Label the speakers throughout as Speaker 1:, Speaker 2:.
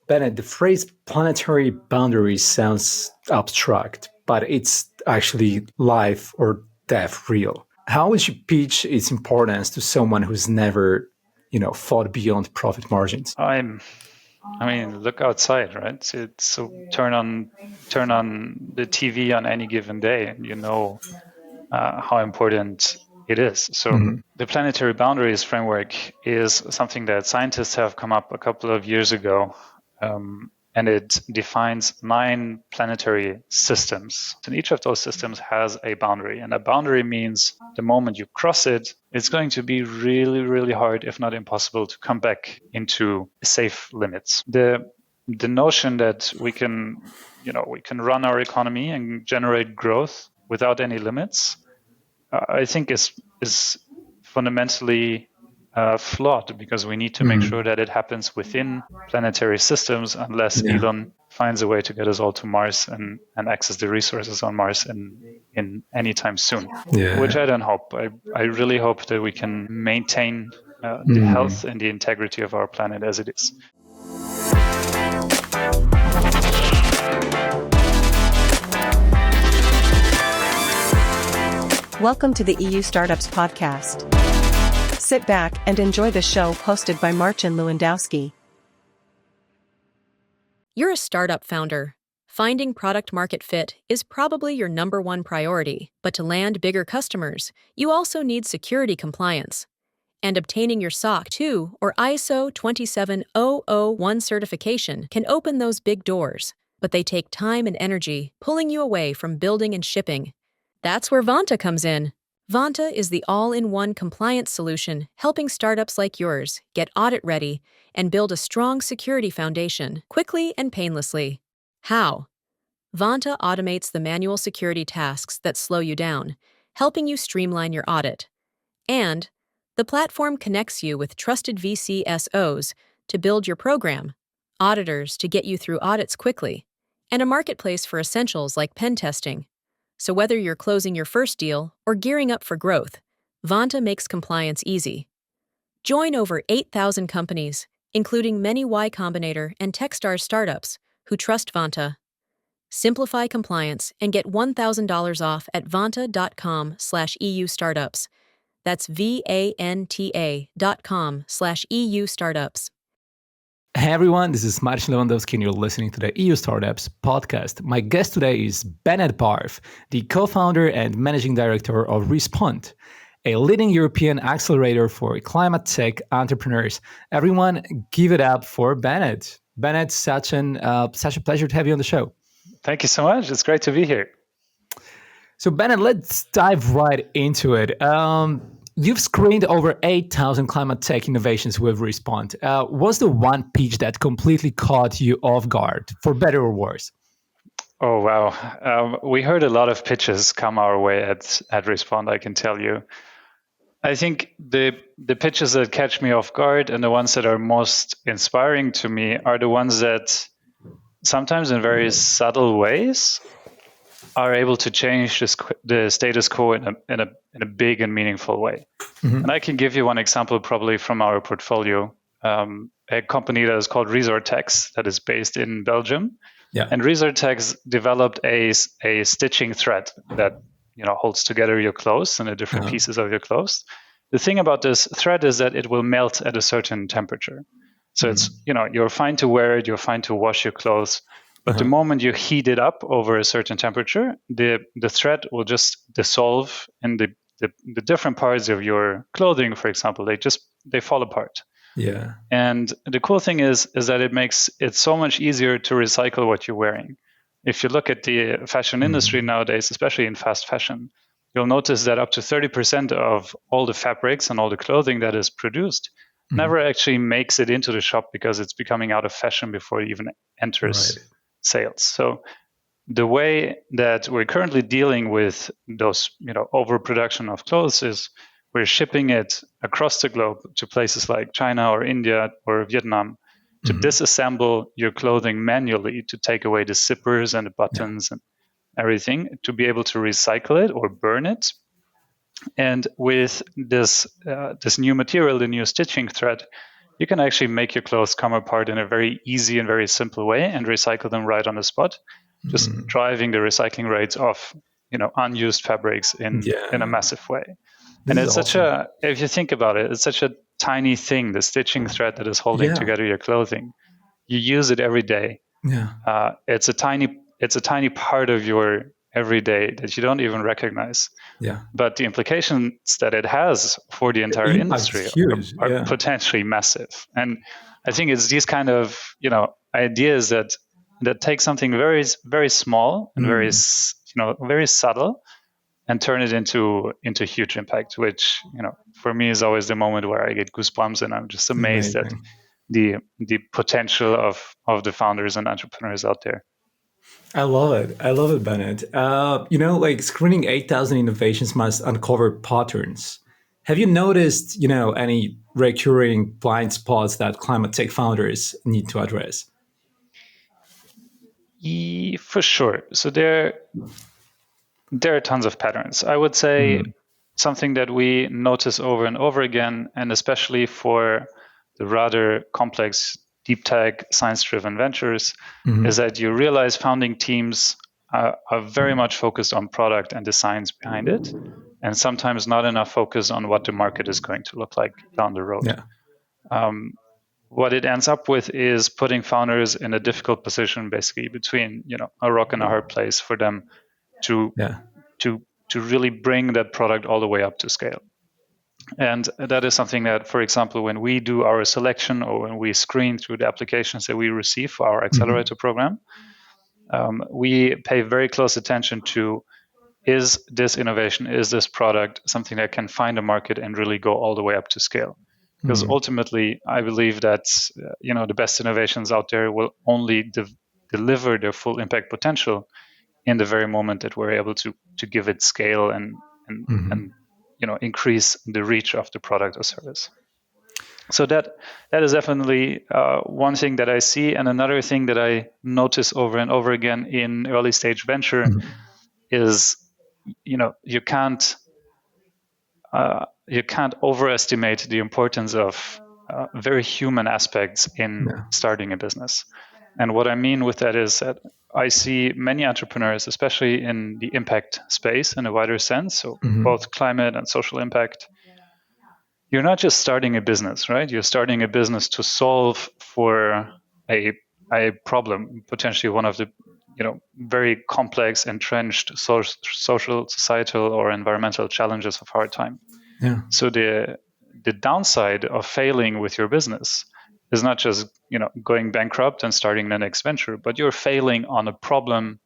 Speaker 1: Bennet, the phrase planetary boundaries sounds abstract, but it's actually life or death real. How would you pitch its importance to someone who's never, thought beyond profit margins?
Speaker 2: Look outside, right? So turn on the TV on any given day, and how important it is. So the planetary boundaries framework is something that scientists have come up a couple of years ago, and it defines 9 planetary systems. And each of those systems has a boundary, and a boundary means the moment you cross it, it's going to be really, really hard, if not impossible, to come back into safe limits. The notion that we can run our economy and generate growth without any limits, I think is fundamentally flawed, because we need to make sure that it happens within planetary systems, unless Elon finds a way to get us all to Mars and access the resources on Mars in any time soon, which I don't hope. I really hope that we can maintain the health and the integrity of our planet as it is.
Speaker 3: Welcome to the EU Startups Podcast. Sit back and enjoy the show hosted by Marcin Lewandowski.
Speaker 4: You're a startup founder. Finding product market fit is probably your number one priority, but to land bigger customers, you also need security compliance. And obtaining your SOC 2 or ISO 27001 certification can open those big doors, but they take time and energy, pulling you away from building and shipping. That's where Vanta comes in. Vanta is the all-in-one compliance solution helping startups like yours get audit-ready and build a strong security foundation quickly and painlessly. How? Vanta automates the manual security tasks that slow you down, helping you streamline your audit. And the platform connects you with trusted VCSOs to build your program, auditors to get you through audits quickly, and a marketplace for essentials like pen testing. So whether you're closing your first deal or gearing up for growth, Vanta makes compliance easy. Join over 8,000 companies, including many Y Combinator and Techstars startups, who trust Vanta. Simplify compliance and get $1,000 off at vanta.com/EU startups. That's VANTA.com/EU startups.
Speaker 1: Hey everyone, this is Marcin Lewandowski and you're listening to the EU Startups Podcast. My guest today is Bennet Barth, the co-founder and managing director of Respond, a leading European accelerator for climate tech entrepreneurs. Everyone, give it up for Bennet. Bennet, such a pleasure to have you on the show.
Speaker 2: Thank you so much. It's great to be here.
Speaker 1: So Bennet, let's dive right into it. You've screened over 8,000 climate tech innovations with Respond. What's the one pitch that completely caught you off guard, for better or worse?
Speaker 2: Oh, wow. We heard a lot of pitches come our way at Respond, I can tell you. I think the pitches that catch me off guard and the ones that are most inspiring to me are the ones that sometimes in very subtle ways are able to change the status quo in a big and meaningful way. And I can give you one example probably from our portfolio, a company that is called Resortex that is based in Belgium. Yeah. And Resortex developed a stitching thread that holds together your clothes and the different pieces of your clothes. The thing about this thread is that it will melt at a certain temperature. So it's you're fine to wear it, you're fine to wash your clothes. But the moment you heat it up over a certain temperature, the thread will just dissolve, and the different parts of your clothing, for example, they fall apart.
Speaker 1: Yeah.
Speaker 2: And the cool thing is that it makes it so much easier to recycle what you're wearing. If you look at the fashion industry nowadays, especially in fast fashion, you'll notice that up to 30% of all the fabrics and all the clothing that is produced never actually makes it into the shop because it's becoming out of fashion before it even enters sales. So the way that we're currently dealing with those, overproduction of clothes is we're shipping it across the globe to places like China or India or Vietnam to disassemble your clothing manually, to take away the zippers and the buttons and everything, to be able to recycle it or burn it. And with this new material, the new stitching thread, you can actually make your clothes come apart in a very easy and very simple way and recycle them right on the spot, just driving the recycling rates of unused fabrics in a massive way. And it's
Speaker 1: awesome.
Speaker 2: if you think about it, it's such a tiny thing, the stitching thread that is holding together your clothing. You use it every day. It's a tiny part of your everyday that you don't even recognize. But the implications that it has for the entire industry are potentially massive. And I think it's these kind of ideas that take something very, very small and very subtle and turn it into huge impact, which for me is always the moment where I get goosebumps and I'm just amazed at the potential of the founders and entrepreneurs out there.
Speaker 1: I love it, Bennett. Like screening 8,000 innovations must uncover patterns. Have you noticed, any recurring blind spots that climate tech founders need to address?
Speaker 2: For sure. So there are tons of patterns. I would say something that we notice over and over again, and especially for the rather complex deep tech science-driven ventures, is that you realize founding teams are very much focused on product and the science behind it, and sometimes not enough focus on what the market is going to look like down the road. What it ends up with is putting founders in a difficult position, basically between a rock and a hard place for them to really bring that product all the way up to scale. And that is something that, for example, when we do our selection or when we screen through the applications that we receive for our accelerator program, we pay very close attention to, is this innovation, is this product something that can find a market and really go all the way up to scale? Because ultimately, I believe that the best innovations out there will only deliver their full impact potential in the very moment that we're able to give it scale and increase the reach of the product or service. So that is definitely one thing that I see. And another thing that I notice over and over again in early stage venture is you can't overestimate the importance of very human aspects in starting a business. And what I mean with that is that I see many entrepreneurs, especially in the impact space in a wider sense, so both climate and social impact. You're not just starting a business, right? You're starting a business to solve for a problem, potentially one of the very complex, entrenched social, societal, or environmental challenges of our time. So the downside of failing with your business is not just going bankrupt and starting the next venture, but you're failing on a problem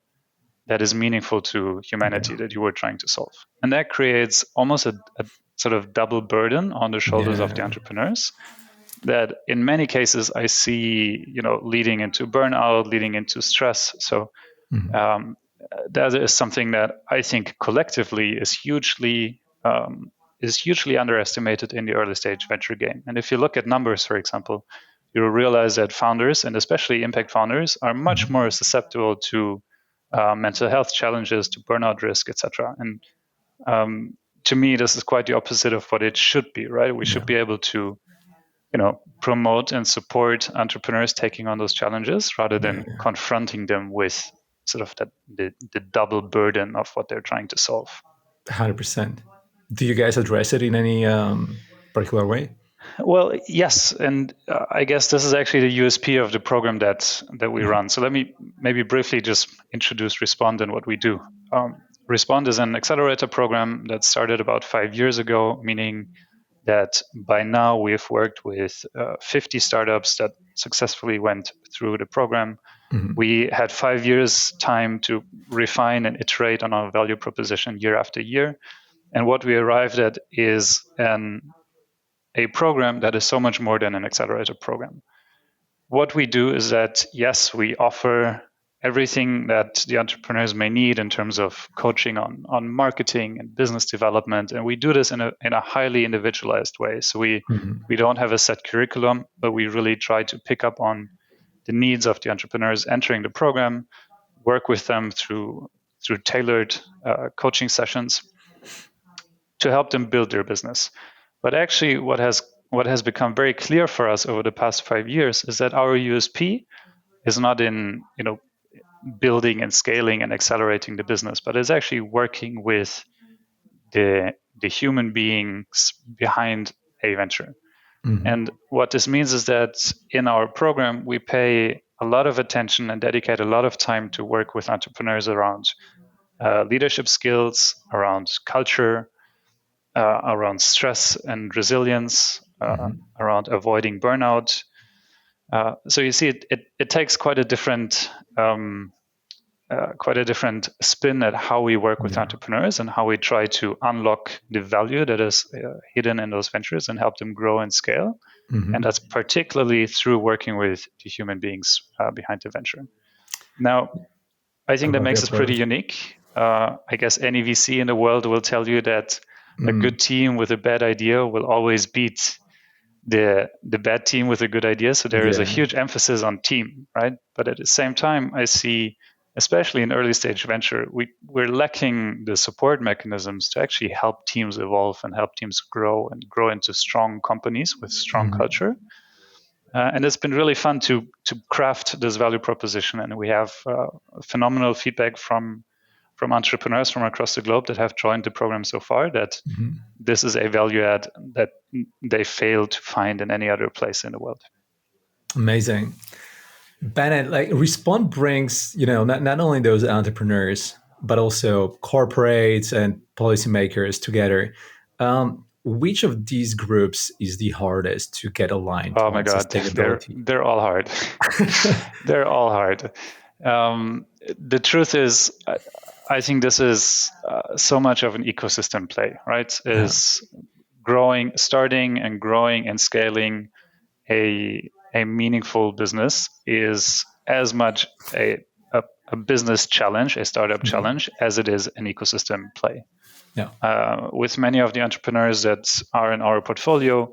Speaker 2: that is meaningful to humanity that you were trying to solve, and that creates almost a sort of double burden on the shoulders of the entrepreneurs. That in many cases I see leading into burnout, leading into stress. So that is something that I think collectively is hugely underestimated in the early stage venture game. And if you look at numbers, for example, you'll realize that founders, and especially impact founders, are much more susceptible to mental health challenges, to burnout risk, etc. And to me, this is quite the opposite of what it should be, right? We should be able to promote and support entrepreneurs taking on those challenges rather than confronting them with sort of the double burden of what they're trying to solve.
Speaker 1: 100%. Do you guys address it in any particular way?
Speaker 2: Well, yes, and I guess this is actually the USP of the program that we run. So let me maybe briefly just introduce Respond and what we do. Respond is an accelerator program that started about 5 years ago, meaning that by now we've worked with 50 startups that successfully went through the program. We had 5 years time to refine and iterate on our value proposition year after year. And what we arrived at is a program that is so much more than an accelerator program. What we do is that, yes, we offer everything that the entrepreneurs may need in terms of coaching on marketing and business development. And we do this in a highly individualized way. So we don't have a set curriculum, but we really try to pick up on the needs of the entrepreneurs entering the program, work with them through tailored coaching sessions to help them build their business. But actually, what has what has become very clear for us over the past 5 years is that our USP is not in building and scaling and accelerating the business, but is actually working with the human beings behind a venture. Mm-hmm. And what this means is that in our program, we pay a lot of attention and dedicate a lot of time to work with entrepreneurs around leadership skills, around culture, around stress and resilience, around avoiding burnout. So you see, it takes quite a different spin at how we work with entrepreneurs and how we try to unlock the value that is hidden in those ventures and help them grow and scale. Mm-hmm. And that's particularly through working with the human beings behind the venture. Now, I think that makes us pretty unique. I guess any VC in the world will tell you that a good team with a bad idea will always beat the bad team with a good idea. So there is a huge emphasis on team, right? But at the same time, I see, especially in early stage venture, we're lacking the support mechanisms to actually help teams evolve and help teams grow into strong companies with strong culture. And it's been really fun to craft this value proposition. And we have phenomenal feedback from entrepreneurs from across the globe that have joined the program so far, that this is a value add that they fail to find in any other place in the world.
Speaker 1: Amazing. Bennet, like Respond brings, not only those entrepreneurs, but also corporates and policymakers together. Which of these groups is the hardest to get aligned?
Speaker 2: Oh my God, they're all hard. They're all hard. The truth is, I think this is so much of an ecosystem play, right? Is starting and growing and scaling a meaningful business is as much a business challenge, a startup challenge, as it is an ecosystem play. Yeah. With many of the entrepreneurs that are in our portfolio,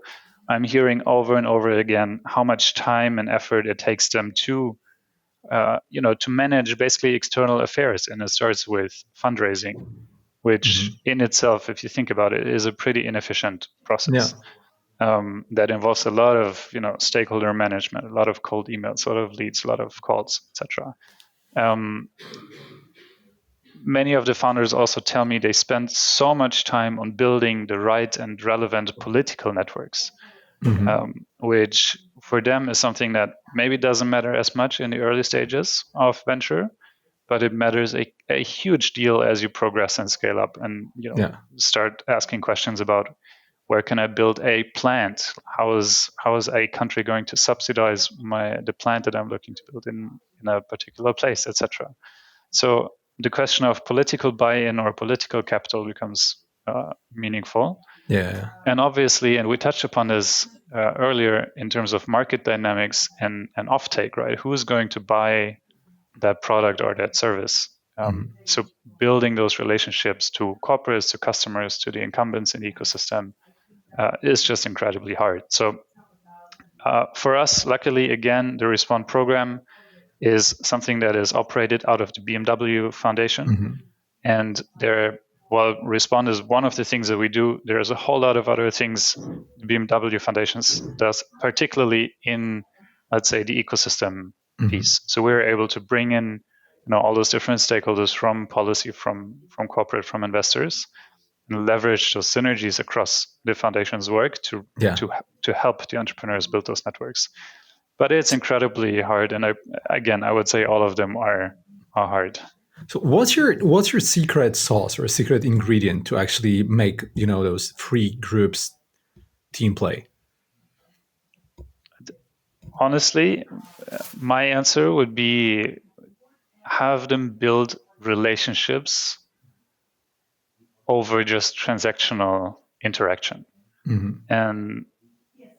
Speaker 2: I'm hearing over and over again how much time and effort it takes them to manage basically external affairs. And it starts with fundraising, which in itself, if you think about it, is a pretty inefficient process. Yeah. That involves a lot of stakeholder management, a lot of cold emails, a lot of leads, a lot of calls, etc. Many of the founders also tell me they spend so much time on building the right and relevant political networks, which for them is something that maybe doesn't matter as much in the early stages of venture, but it matters a huge deal as you progress and scale up and start asking questions about where can I build a plant? How is a country going to subsidize the plant that I'm looking to build in a particular place, etc. So the question of political buy-in or political capital becomes meaningful. Yeah. And obviously, and we touched upon this earlier in terms of market dynamics and offtake, right? Who's going to buy that product or that service? So building those relationships to corporates, to customers, to the incumbents in the ecosystem is just incredibly hard. So for us, luckily, again, the Respond program is something that is operated out of the BMW Foundation. And while Respond is one of the things that we do, there's a whole lot of other things the BMW Foundation does, particularly in, let's say, the ecosystem piece. So we're able to bring in all those different stakeholders from policy, from corporate, from investors, and leverage those synergies across the foundation's work to help the entrepreneurs build those networks. But it's incredibly hard, and I would say all of them are hard.
Speaker 1: So what's your secret sauce or secret ingredient to actually make those three groups team play?
Speaker 2: Honestly, my answer would be have them build relationships over just transactional interaction. And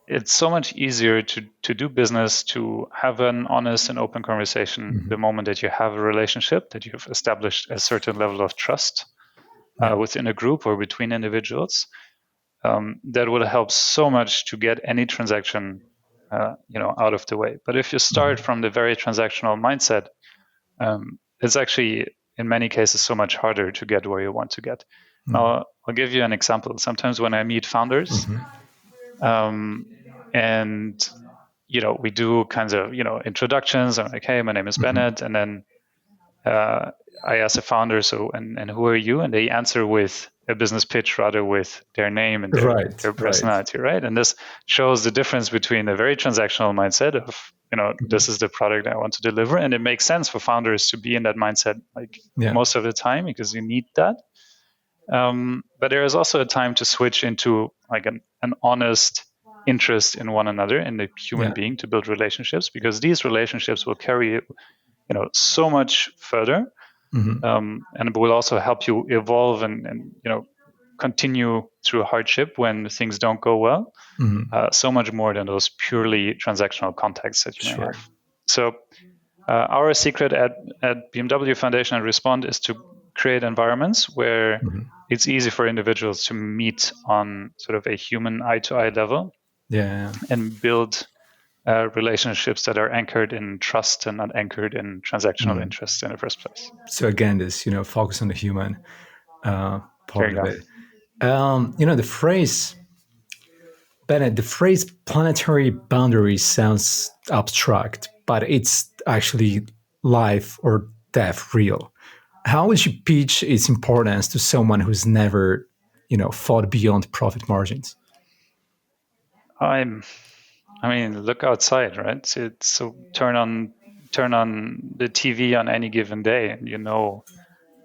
Speaker 2: it's so much easier to do business, to have an honest and open conversation the moment that you have a relationship, that you've established a certain level of trust within a group or between individuals. That would help so much to get any transaction out of the way. But if you start from the very transactional mindset, it's actually in many cases so much harder to get where you want to get. Now, I'll give you an example. Sometimes when I meet founders, And we do kinds of introductions. I'm like, hey, my name is Bennet, and then I ask the founder, so and who are you? And they answer with a business pitch rather with their name and their personality, right? And this shows the difference between a very transactional mindset of this is the product I want to deliver, and it makes sense for founders to be in that mindset most of the time because you need that. But there is also a time to switch into like an honest interest in one another, in the human being, to build relationships, because these relationships will carry you so much further, and it will also help you evolve and continue through hardship when things don't go well, so much more than those purely transactional contacts that you may have. So our secret at BMW Foundation and Respond is to create environments where it's easy for individuals to meet on sort of a human eye-to-eye level, and build relationships that are anchored in trust and not anchored in transactional interests in the first place.
Speaker 1: So again, this focus on the human part of it. The phrase, Bennett, the phrase planetary boundaries sounds abstract, but it's actually life or death real. How would you pitch its importance to someone who's never, thought beyond profit margins?
Speaker 2: I mean, look outside, right? So turn on the TV on any given day, and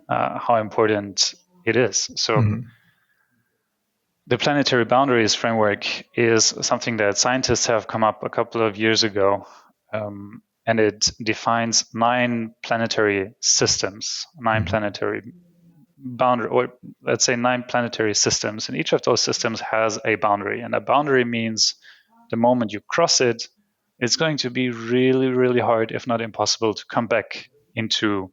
Speaker 2: how important it is. So the planetary boundaries framework is something that scientists have come up a couple of years ago, and it defines 9 planetary systems, 9 planetary boundary, or let's say 9 planetary systems, and each of those systems has a boundary, and a boundary means the moment you cross it, it's going to be really, really hard, if not impossible, to come back into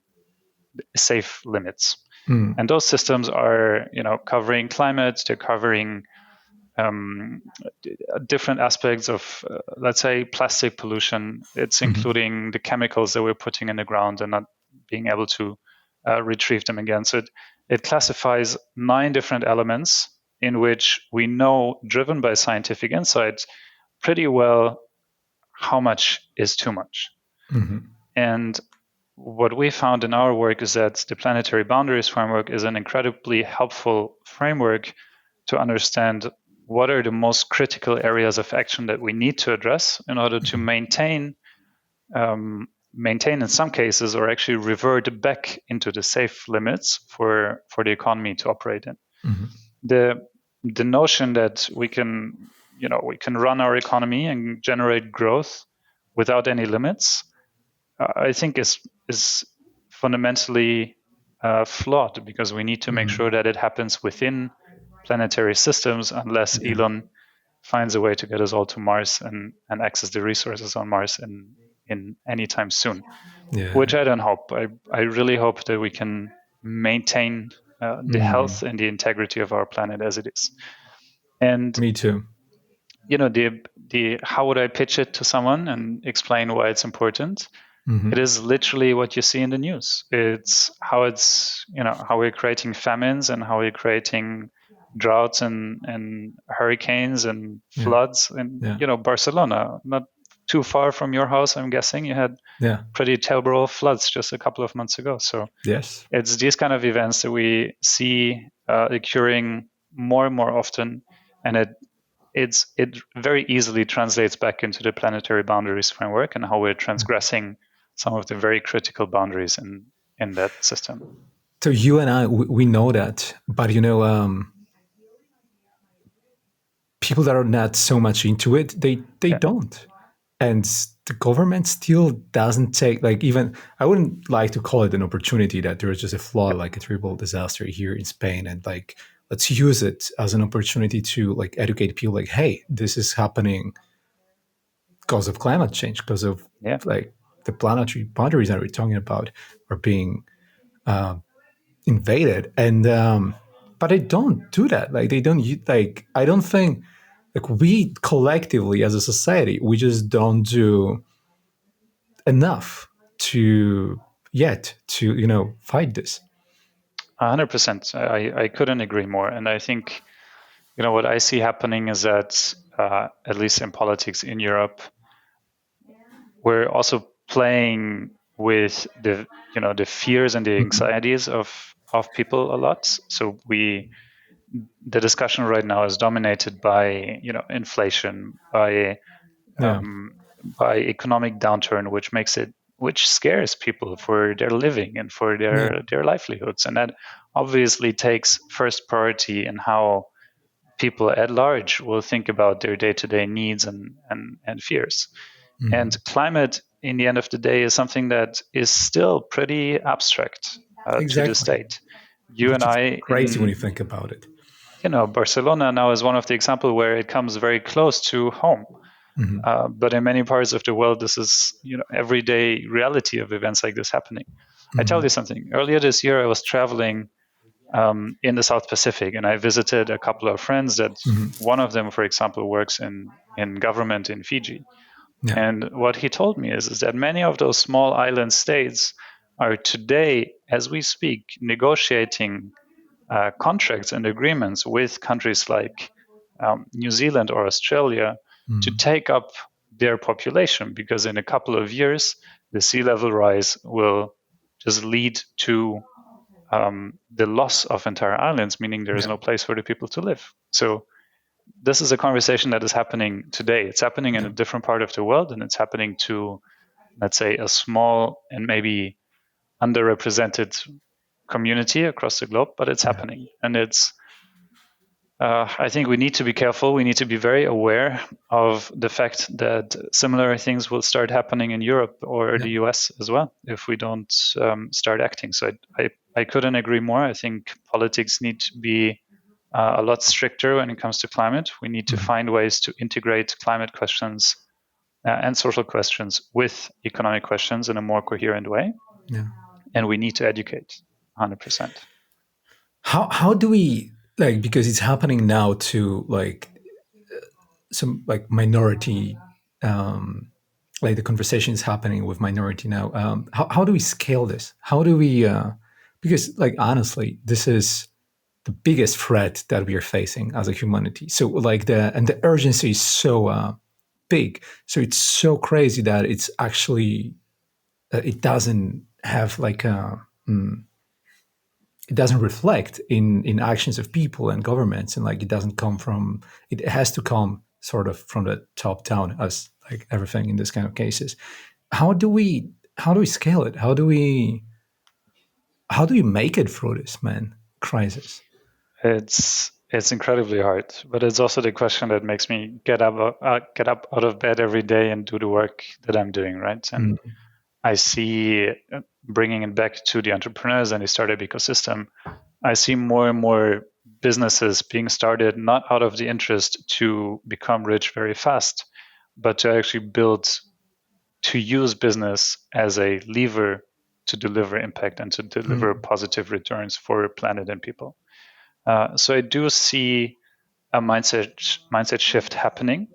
Speaker 2: safe limits. And those systems are, covering climate, they're covering different aspects of, let's say, plastic pollution. It's including the chemicals that we're putting in the ground and not being able to retrieve them again. So it classifies 9 different elements in which we know, driven by scientific insight, pretty well how much is too much. And what we found in our work is that the planetary boundaries framework is an incredibly helpful framework to understand what are the most critical areas of action that we need to address in order to maintain in some cases, or actually revert back into the safe limits for the economy to operate in. The notion that we can run our economy and generate growth without any limits, I think is fundamentally flawed, because we need to make sure that it happens within planetary systems, unless Elon finds a way to get us all to Mars and access the resources on Mars in any time soon, which I don't hope. I really hope that we can maintain the health and the integrity of our planet as it is. And
Speaker 1: me too.
Speaker 2: The how would I pitch it to someone and explain why it's important? It is literally what you see in the news. It's how we're creating famines and how we're creating droughts and hurricanes and floods. And Barcelona, not too far from your house, I'm guessing you had pretty terrible floods just a couple of months ago. So it's these kind of events that we see occurring more and more often, and it very easily translates back into the planetary boundaries framework and how we're transgressing some of the very critical boundaries in that system.
Speaker 1: So you and I, we know that, but people that are not so much into it, they don't. And the government still doesn't take, even, I wouldn't like to call it an opportunity that there is just a flood, like a terrible disaster here in Spain. And let's use it as an opportunity to educate people, hey, this is happening because of climate change, because of the planetary boundaries that we're talking about are being invaded. And, but they don't do that. They don't, I don't think, we collectively as a society, we just don't do enough to fight this.
Speaker 2: 100%. I couldn't agree more. And I think, what I see happening is that at least in politics in Europe, we're also playing with the fears and the anxieties of people a lot. So the discussion right now is dominated by inflation, by economic downturn, which scares people for their living and for their livelihoods, and that obviously takes first priority in how people at large will think about their day-to-day needs and fears. And climate, in the end of the day, is something that is still pretty abstract to the state. You and I,
Speaker 1: crazy when you think about it.
Speaker 2: Barcelona now is one of the examples where it comes very close to home. But in many parts of the world, this is everyday reality of events like this happening. I tell you something. Earlier this year, I was traveling in the South Pacific, and I visited a couple of friends that one of them, for example, works in government in Fiji. Yeah. And what he told me is that many of those small island states are today, as we speak, negotiating contracts and agreements with countries like New Zealand or Australia to take up their population, because in a couple of years, the sea level rise will just lead to the loss of entire islands, meaning there is no place for the people to live. So this is a conversation that is happening today. It's happening in a different part of the world, and it's happening to, let's say, a small and maybe underrepresented community across the globe, but it's happening. And it's, I think we need to be careful. We need to be very aware of the fact that similar things will start happening in Europe or the US as well if we don't start acting. So I couldn't agree more. I think politics need to be a lot stricter when it comes to climate. We need to find ways to integrate climate questions and social questions with economic questions in a more coherent way. Yeah. And we need to educate 100%.
Speaker 1: How do we, because it's happening now to some minority, the conversation is happening with minority now. How do we scale this? How do we, because honestly, this is the biggest threat that we are facing as a humanity. So the urgency is so big. So it's so crazy that it's actually, it doesn't have it doesn't reflect in actions of people and governments, and it doesn't come from, it has to come sort of from the top down, as everything in this kind of cases. How do we scale it? How do we make it through this crisis?
Speaker 2: It's incredibly hard, but it's also the question that makes me get up out of bed every day and do the work that I'm doing, right? And I see, bringing it back to the entrepreneurs and the startup ecosystem, I see more and more businesses being started not out of the interest to become rich very fast, but to actually use business as a lever to deliver impact and to deliver positive returns for planet and people. So I do see a mindset shift happening,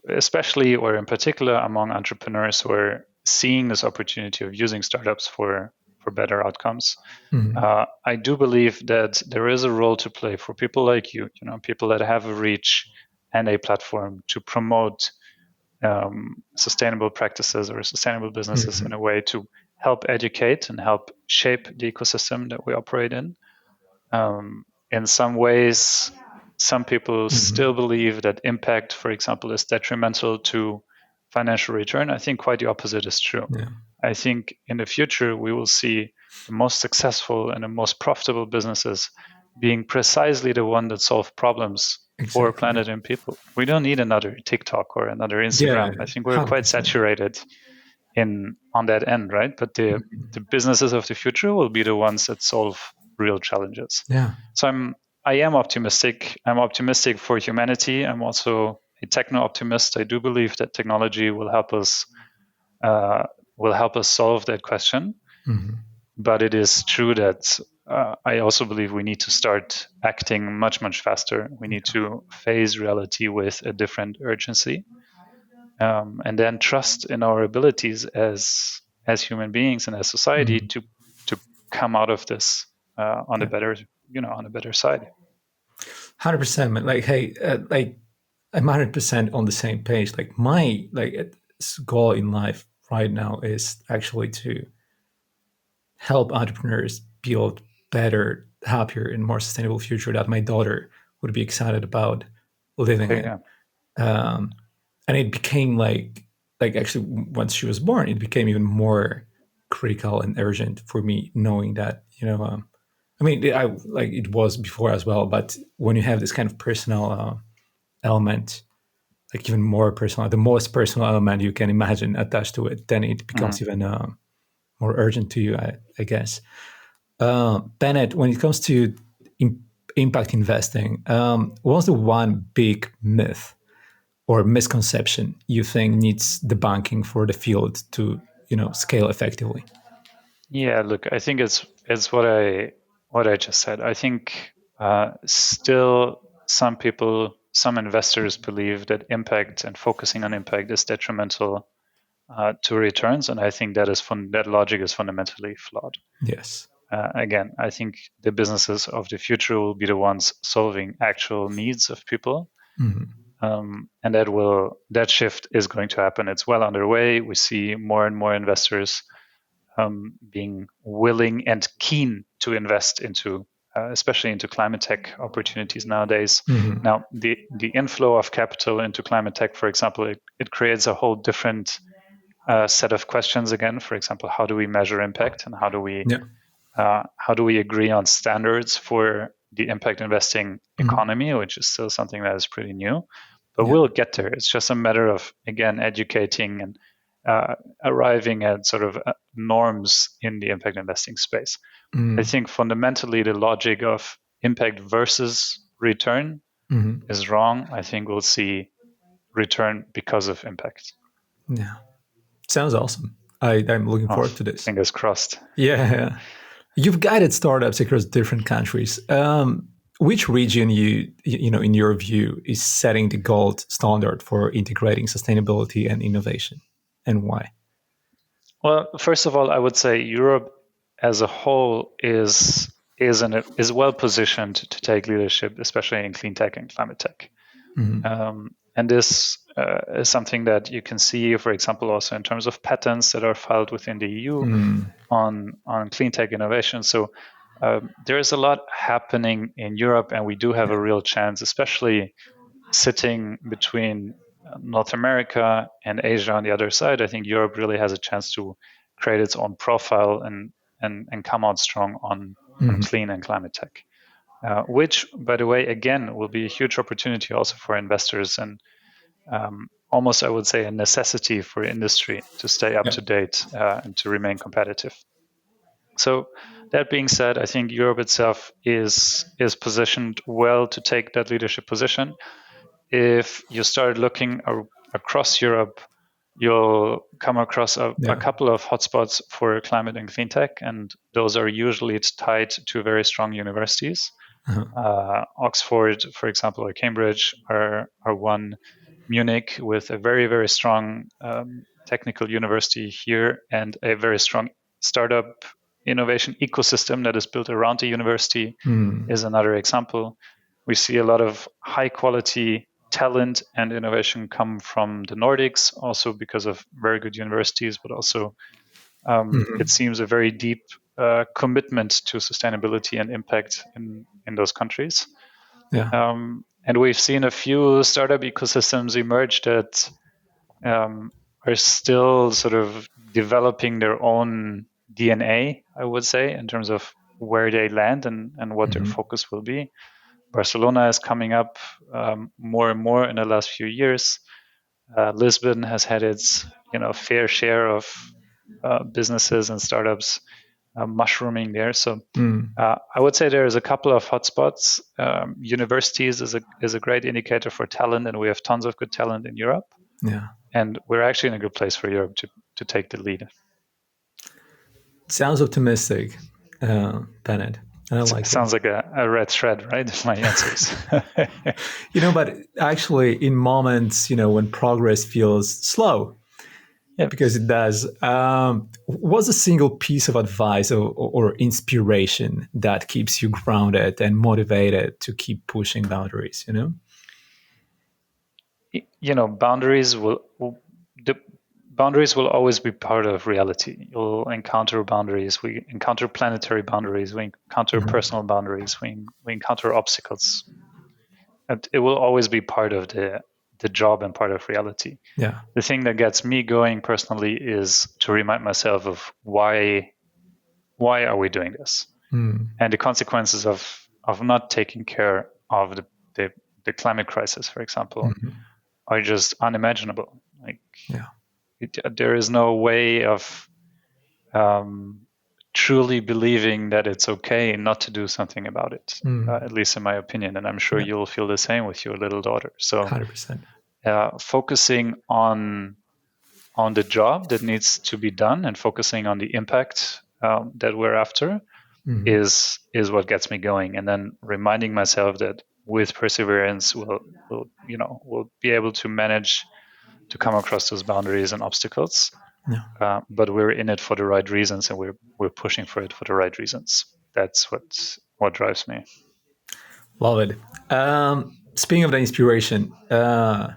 Speaker 2: especially or in particular among entrepreneurs who are seeing this opportunity of using startups for better outcomes. I do believe that there is a role to play for people like you, people that have a reach and a platform to promote sustainable practices or sustainable businesses in a way to help educate and help shape the ecosystem that we operate in. In some ways, some people still believe that impact, for example, is detrimental to financial return. I think quite the opposite is true. Yeah. I think in the future, we will see the most successful and the most profitable businesses being precisely the one that solve problems for planet and people. We don't need another TikTok or another Instagram. Yeah, I think we're 100%. Quite saturated on that end, right? But the businesses of the future will be the ones that solve real challenges. Yeah. So I am optimistic. I'm optimistic for humanity. I'm also a techno-optimist. I do believe that technology will help us solve that question. But it is true that I also believe we need to start acting much, much faster. We need to face reality with a different urgency, and then trust in our abilities as human beings and as society to come out of this on a better side.
Speaker 1: 100%, man. Like, hey, like I'm 100% on the same page. Like my goal in life right now is actually to help entrepreneurs build better, happier, and more sustainable future that my daughter would be excited about living in.
Speaker 2: Yeah.
Speaker 1: And it became like actually once she was born, it became even more critical and urgent for me, knowing that I mean, it was before as well, but when you have this kind of personal element, like even more personal, the most personal element you can imagine attached to it, then it becomes even more urgent to you, I guess. Bennett, when it comes to impact investing, what's the one big myth or misconception you think needs debunking for the field to scale effectively?
Speaker 2: Yeah, look, I think it's what I just said. I think still some investors believe that impact and focusing on impact is detrimental to returns, and I think that logic is fundamentally flawed.
Speaker 1: Yes.
Speaker 2: Again, I think the businesses of the future will be the ones solving actual needs of people, and that shift is going to happen. It's well underway. We see more and more investors being willing and keen to invest into, especially into climate tech opportunities nowadays. Now, the inflow of capital into climate tech, for example, it creates a whole different set of questions again. For example, how do we measure impact, and how do we agree on standards for the impact investing economy, which is still something that is pretty new, but we'll get there. It's just a matter of, again, educating and arriving at sort of norms in the impact investing space. I think fundamentally the logic of impact versus return is wrong. I think we'll see return because of impact.
Speaker 1: Yeah. Sounds awesome. I'm looking forward to this.
Speaker 2: Fingers crossed.
Speaker 1: Yeah. You've guided startups across different countries. Which region in your view, is setting the gold standard for integrating sustainability and innovation, and why?
Speaker 2: Well, first of all, I would say Europe as a whole is well positioned to take leadership, especially in clean tech and climate tech. And this is something that you can see, for example, also in terms of patents that are filed within the EU on clean tech innovation. So there is a lot happening in Europe, and we do have a real chance, especially sitting between North America and Asia on the other side. I think Europe really has a chance to create its own profile and come out strong on clean and climate tech. Which, by the way, again, will be a huge opportunity also for investors, and almost, I would say, a necessity for industry to stay up to date and to remain competitive. So that being said, I think Europe itself is positioned well to take that leadership position. If you start looking across Europe, you'll come across a couple of hotspots for climate and clean tech, and those are usually tied to very strong universities. Oxford, for example, or Cambridge are one. Munich, with a very, very strong technical university here and a very strong startup innovation ecosystem that is built around the university, is another example. We see a lot of high quality talent and innovation come from the Nordics, also because of very good universities, but also it seems a very deep commitment to sustainability and impact in those countries. And we've seen a few startup ecosystems emerge that are still sort of developing their own DNA, I would say, in terms of where they land and what their focus will be. Barcelona is coming up more and more in the last few years. Lisbon has had its fair share of businesses and startups mushrooming there. So I would say there is a couple of hotspots. Universities is a great indicator for talent, and we have tons of good talent in Europe. And we're actually in a good place for Europe to take the lead.
Speaker 1: Sounds optimistic, Bennett. And I like it.
Speaker 2: Sounds like a red thread, right? My answers.
Speaker 1: But actually in moments, when progress feels slow, Yeah, because it does. What's a single piece of advice or inspiration that keeps you grounded and motivated to keep pushing boundaries?
Speaker 2: The boundaries will always be part of reality. You'll encounter boundaries. We encounter planetary boundaries. We encounter personal boundaries. We encounter obstacles. And it will always be part of the job and part of reality.
Speaker 1: Yeah.
Speaker 2: The thing that gets me going personally is to remind myself of why are we doing this, and the consequences of not taking care of the climate crisis, for example, are just unimaginable. There is no way of truly believing that it's okay not to do something about it, at least in my opinion. And I'm sure you'll feel the same with your little daughter. So
Speaker 1: 100%.
Speaker 2: Focusing on the job that needs to be done and focusing on the impact that we're after is what gets me going. And then reminding myself that with perseverance, we'll be able to manage to come across those boundaries and obstacles.
Speaker 1: Yeah.
Speaker 2: But we're in it for the right reasons, and we're pushing for it for the right reasons. That's what drives me.
Speaker 1: Love it. Speaking of the inspiration and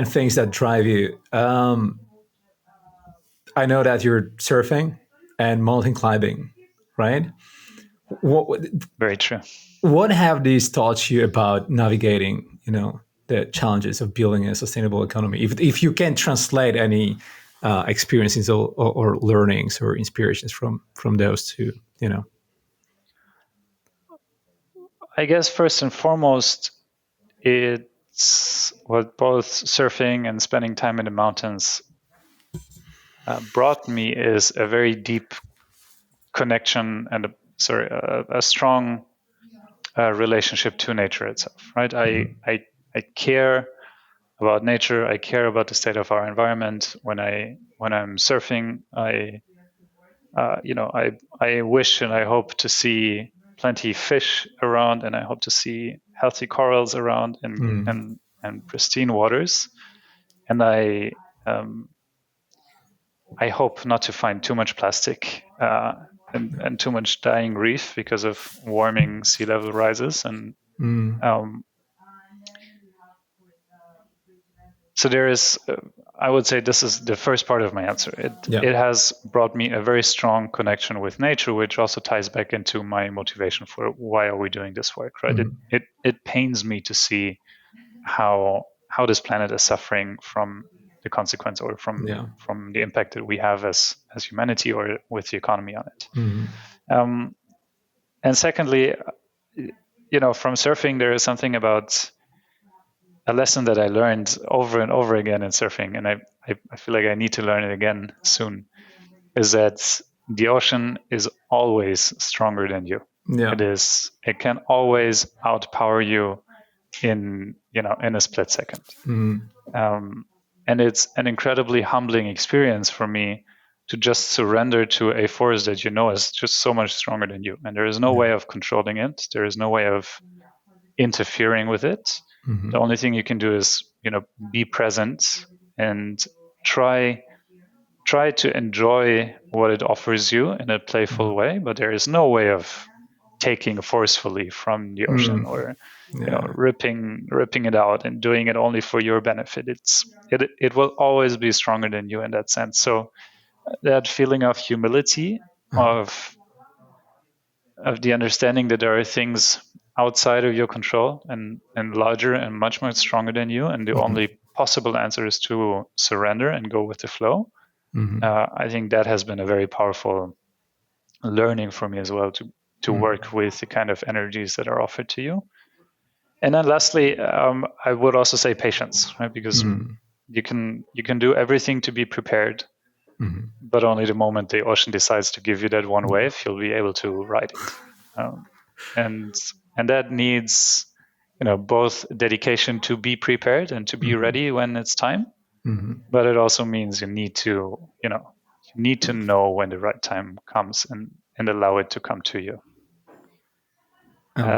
Speaker 1: things that drive you, I know that you're surfing and mountain climbing, right?
Speaker 2: Very true.
Speaker 1: What have these taught you about navigating, the challenges of building a sustainable economy? If you can translate any experiences or learnings or inspirations from those two,
Speaker 2: I guess first and foremost, it's what both surfing and spending time in the mountains brought me is a very deep connection and a strong relationship to nature itself. Right? I care about nature. I care about the state of our environment. When I'm surfing, I wish and I hope to see plenty of fish around, and I hope to see healthy corals around and pristine waters. And I hope not to find too much plastic and too much dying reef because of warming sea level rises. And so there is, I would say this is the first part of my answer. It has brought me a very strong connection with nature, which also ties back into my motivation for why are we doing this work, right? It pains me to see how this planet is suffering from the consequence or from the impact that we have as humanity or with the economy on it. And secondly, from surfing, there is something about a lesson that I learned over and over again in surfing, and I feel like I need to learn it again soon, is that the ocean is always stronger than you.
Speaker 1: Yeah.
Speaker 2: It can always outpower you in a split second. And it's an incredibly humbling experience for me to just surrender to a force that is just so much stronger than you. And there is no way of controlling it. There is no way of interfering with it. The only thing you can do is, be present and try to enjoy what it offers you in a playful way. But there is no way of taking forcefully from the ocean or ripping it out and doing it only for your benefit. It will always be stronger than you in that sense. So that feeling of humility, of the understanding that there are things outside of your control and larger and much, much stronger than you, and the only possible answer is to surrender and go with the flow. I think that has been a very powerful learning for me as well, to work with the kind of energies that are offered to you. And then lastly, I would also say patience, right? Because you can do everything to be prepared, but only the moment the ocean decides to give you that one wave, you'll be able to ride it. And that needs, both dedication to be prepared and to be ready when it's time. But it also means you need to know when the right time comes and allow it to come to you.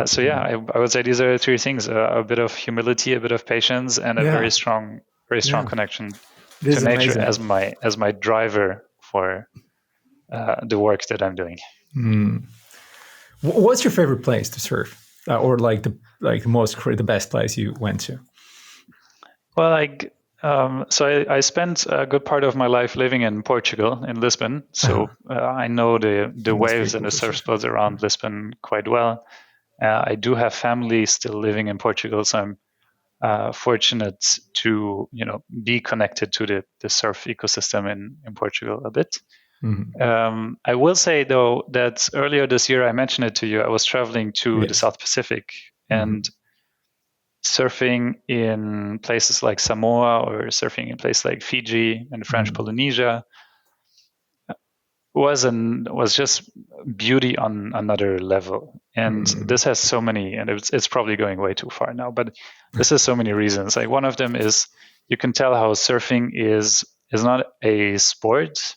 Speaker 2: So I would say these are the three things: a bit of humility, a bit of patience, and a very strong connection
Speaker 1: This
Speaker 2: to
Speaker 1: is
Speaker 2: nature
Speaker 1: amazing.
Speaker 2: as my driver for the work that I'm doing.
Speaker 1: What's your favorite place to surf, or like the best place you went to?
Speaker 2: Well, I spent a good part of my life living in Portugal, in Lisbon. So I know the waves and the surf spots around Lisbon quite well. I do have family still living in Portugal, so I'm fortunate to be connected to the surf ecosystem in Portugal a bit. I will say though that earlier this year I mentioned it to you. I was traveling to the South Pacific and surfing in places like Samoa or surfing in places like Fiji and French Polynesia was just beauty on another level. And this has so many, and it's probably going way too far now, but this has so many reasons. Like one of them is you can tell how surfing is not a sport,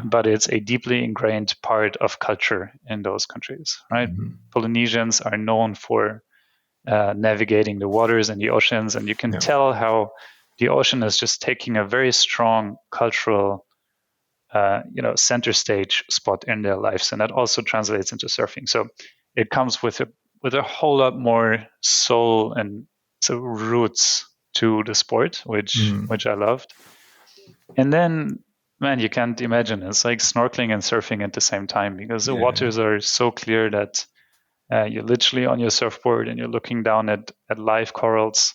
Speaker 2: but it's a deeply ingrained part of culture in those countries, right? Polynesians are known for navigating the waters and the oceans, and you can tell how the ocean is just taking a very strong cultural center stage spot in their lives, and that also translates into surfing. So it comes with a whole lot more soul and so roots to the sport, which I loved. And then, man, you can't imagine, it's like snorkeling and surfing at the same time, because the waters are so clear that you're literally on your surfboard and you're looking down at live corals.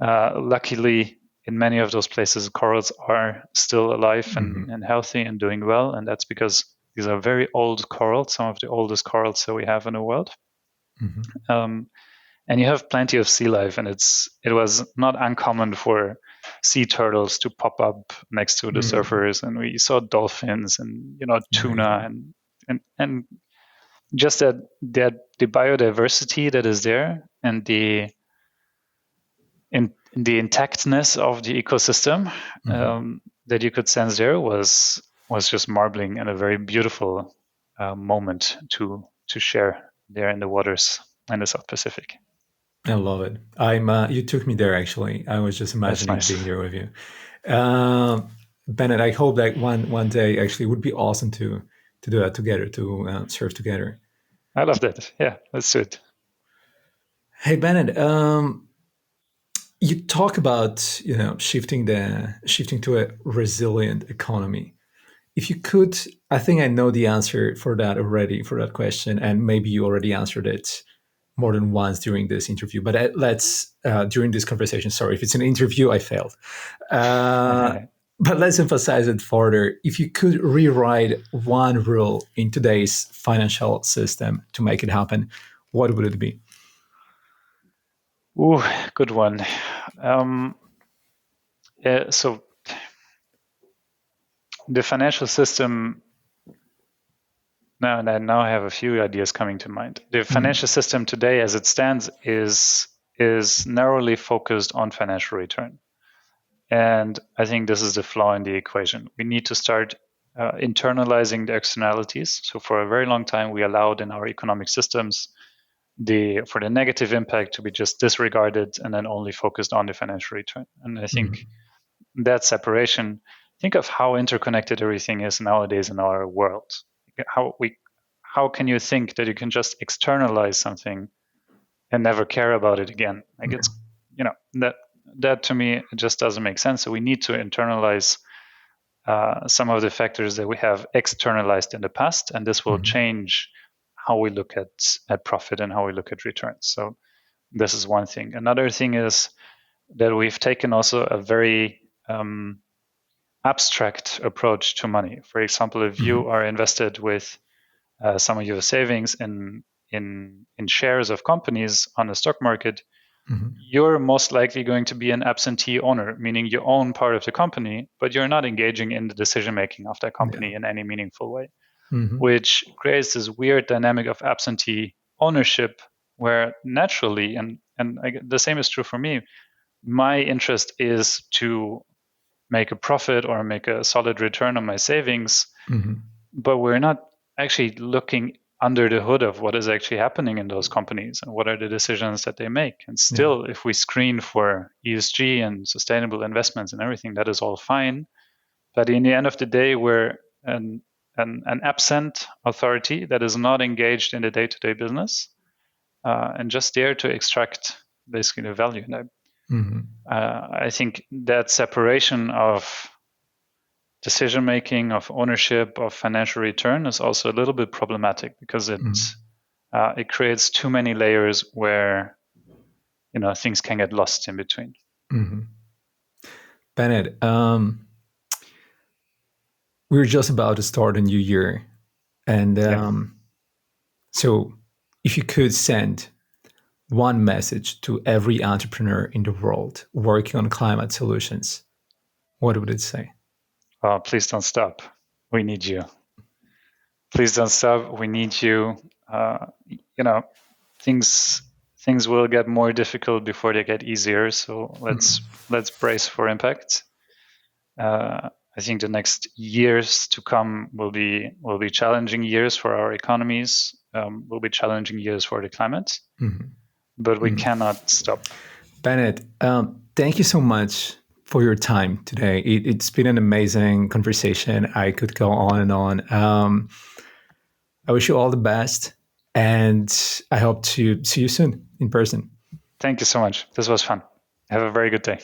Speaker 2: Luckily, in many of those places, corals are still alive and healthy and doing well. And that's because these are very old corals, some of the oldest corals that we have in the world. And you have plenty of sea life. And it was not uncommon for sea turtles to pop up next to the surfers. And we saw dolphins and, tuna and just that the biodiversity that is there and the intactness of the ecosystem that you could sense there was just marbling and a very beautiful moment to share there in the waters in the South Pacific.
Speaker 1: I love it. You took me there actually. I was just imagining being there with you. Bennet, I hope that one day actually would be awesome to do that together, to surf together.
Speaker 2: I love that. Yeah, let's do it.
Speaker 1: Hey Bennet, you talk about shifting to a resilient economy. If you could, I think I know the answer for that already, for that question, and maybe you already answered it more than once during this interview. But let's during this conversation. Sorry, if it's an interview, I failed. But let's emphasize it further. If you could rewrite one rule in today's financial system to make it happen, what would it be?
Speaker 2: Ooh, good one. So the financial system, now I have a few ideas coming to mind. The financial system today, as it stands, is narrowly focused on financial return. And I think this is the flaw in the equation. We need to start internalizing the externalities. So for a very long time, we allowed in our economic systems for the negative impact to be just disregarded and then only focused on the financial return. And I think that separation, think of how interconnected everything is nowadays in our world. How can you think that you can just externalize something and never care about it again? Like it's, that to me, it just doesn't make sense. So we need to internalize some of the factors that we have externalized in the past, and this will change how we look at profit and how we look at returns. So this is one thing. Another thing is that we've taken also a very abstract approach to money. For example, if you are invested with some of your savings in shares of companies on the stock market, you're most likely going to be an absentee owner, meaning you own part of the company, but you're not engaging in the decision making of that company in any meaningful way, which creates this weird dynamic of absentee ownership where naturally, and the same is true for me, my interest is to make a profit or make a solid return on my savings, but we're not actually looking under the hood of what is actually happening in those companies and what are the decisions that they make. And still, if we screen for ESG and sustainable investments and everything, that is all fine. But in the end of the day, we're an absent authority that is not engaged in the day-to-day business and just there to extract basically the value. I think that separation of decision-making, of ownership, of financial return is also a little bit problematic because it creates too many layers where things can get lost in between.
Speaker 1: Bennet, we're just about to start a new year. And so if you could send one message to every entrepreneur in the world working on climate solutions, what would it say?
Speaker 2: Please don't stop. We need you. Please don't stop. We need you. Things will get more difficult before they get easier. So let's brace for impact. I think the next years to come will be challenging years for our economies. Will be challenging years for the climate. But we cannot stop.
Speaker 1: Bennet, thank you so much for your time today. It's been an amazing conversation. I could go on and on. I wish you all the best, and I hope to see you soon in person.
Speaker 2: Thank you so much. This was fun. Have a very good day.